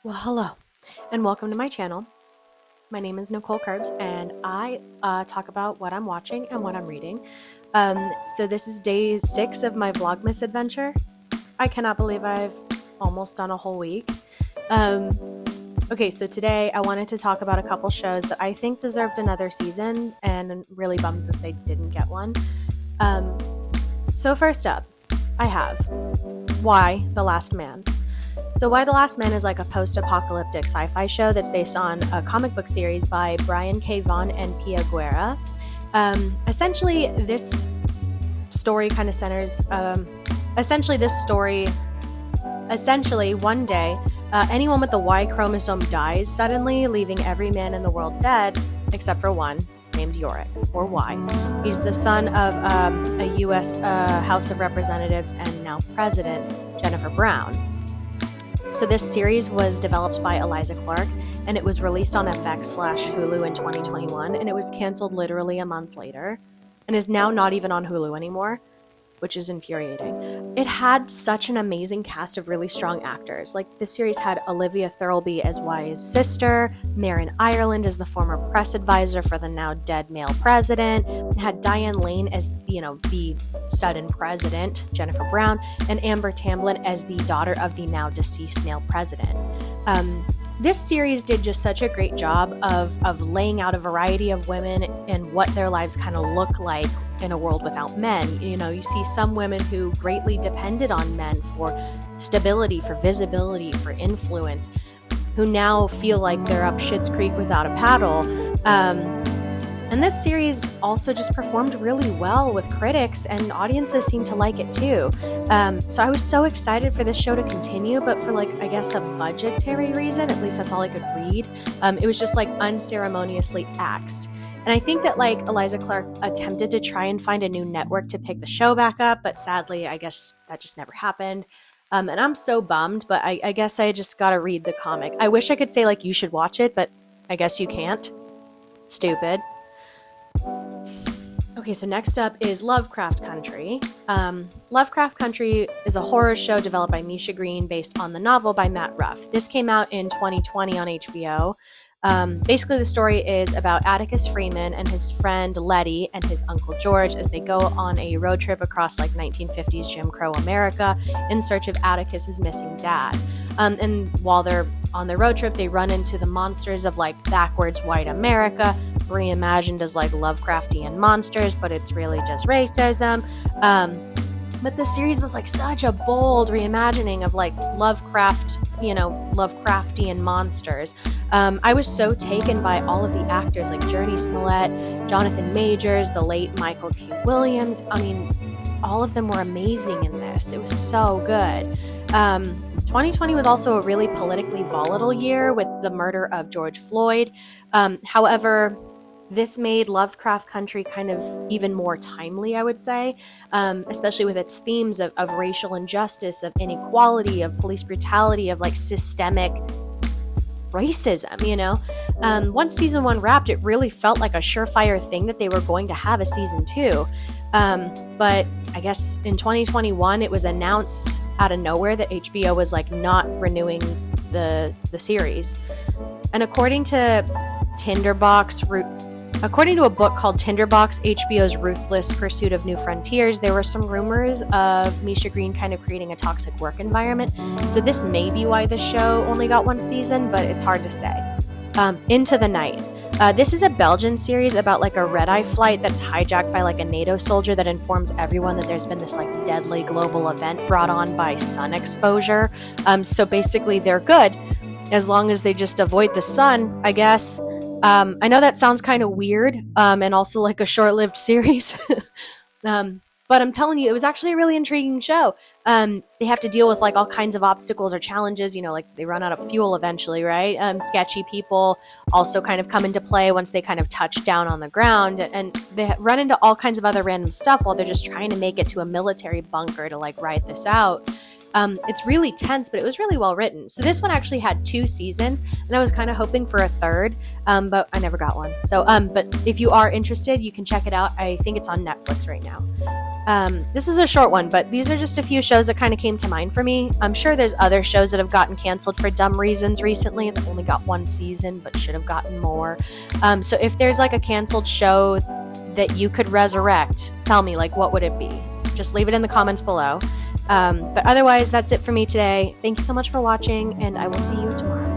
Well, hello, and welcome to my channel. My name is Nicole Curbs, and I talk about what I'm watching and what I'm reading. So this is day 6 of my Vlogmas adventure. I cannot believe I've almost done a whole week. Okay, so today I wanted to talk about a couple shows that I think deserved another season, and I'm really bummed that they didn't get one. So first up, I have Why the Last Man. So Why the Last Man is like a post-apocalyptic sci-fi show that's based on a comic book series by Brian K. Vaughan and Pia Guerra. Essentially, this story kind of centers... Essentially, one day, anyone with the Y chromosome dies suddenly, leaving every man in the world dead, except for one, named Yorick, or Y. He's the son of a U.S. House of Representatives and now President, Jennifer Brown. So this series was developed by Eliza Clark, and it was released on FX/Hulu in 2021, and it was canceled literally a month later, and is now not even on Hulu anymore, which is infuriating. It had such an amazing cast of really strong actors. Like, this series had Olivia Thirlby as Y's sister, Marin Ireland as the former press advisor for the now dead male president, it had Diane Lane as, the sudden president, Jennifer Brown, and Amber Tamblyn as the daughter of the now deceased male president. This series did just such a great job of laying out a variety of women and what their lives kind of look like in a world without men. You see some women who greatly depended on men for stability, for visibility, for influence, who now feel like they're up Schitt's Creek without a paddle. And this series also just performed really well with critics, and audiences seemed to like it too. So I was so excited for this show to continue, but for I guess a budgetary reason, at least that's all I could read, it was just unceremoniously axed. And I think that Eliza Clark attempted to try and find a new network to pick the show back up, but sadly, I guess that just never happened. And I'm so bummed, but I guess I just gotta read the comic. I wish I could say you should watch it, but I guess you can't. Stupid. Okay, so next up is Lovecraft Country. Lovecraft Country is a horror show developed by Misha Green based on the novel by Matt Ruff. This came out in 2020 on HBO. Basically, the story is about Atticus Freeman and his friend Letty and his uncle George as they go on a road trip across 1950s Jim Crow America in search of Atticus's missing dad. And while they're on their road trip, they run into the monsters of backwards white America, reimagined as Lovecraftian monsters, but it's really just racism. But the series was such a bold reimagining of Lovecraft, Lovecraftian monsters. I was so taken by all of the actors Jurnee Smollett, Jonathan Majors, the late Michael K. Williams. I mean, all of them were amazing in this. It was so good. 2020 was also a really politically volatile year with the murder of George Floyd. However, this made Lovecraft Country kind of even more timely, I would say, especially with its themes of racial injustice, of inequality, of police brutality, of systemic racism, Once season 1 wrapped, it really felt like a surefire thing that they were going to have a season 2. But I guess in 2021, it was announced out of nowhere that HBO was not renewing the series. And according to a book called Tinderbox, HBO's Ruthless Pursuit of New Frontiers, there were some rumors of Misha Green kind of creating a toxic work environment. So this may be why the show only got 1 season, but it's hard to say. Into the Night. This is a Belgian series about a red-eye flight that's hijacked by a NATO soldier that informs everyone that there's been this deadly global event brought on by sun exposure. So basically they're good as long as they just avoid the sun, I guess. I know that sounds kind of weird, and also a short-lived series. But I'm telling you, it was actually a really intriguing show. They have to deal with all kinds of obstacles or challenges, they run out of fuel eventually, right? Sketchy people also kind of come into play once they kind of touch down on the ground, and they run into all kinds of other random stuff while they're just trying to make it to a military bunker to ride this out. It's really tense, but it was really well written. So this one actually had 2 seasons, and I was kind of hoping for a third, but I never got one. So, but if you are interested, you can check it out. I think it's on Netflix right now. This is a short one, but these are just a few shows that kind of came to mind for me. I'm sure there's other shows that have gotten canceled for dumb reasons recently that only got 1 season but should have gotten more. So if there's like a canceled show that you could resurrect, tell me, like, what would it be? Just leave it in the comments below. But otherwise, that's it for me today. Thank you so much for watching, and I will see you tomorrow.